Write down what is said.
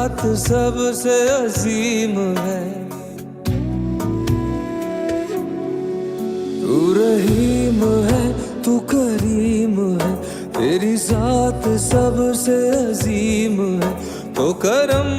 साथ सबसे अजीम है। तू रहीम है, तू करीम है, तेरी साथ सबसे अजीम है। तो करम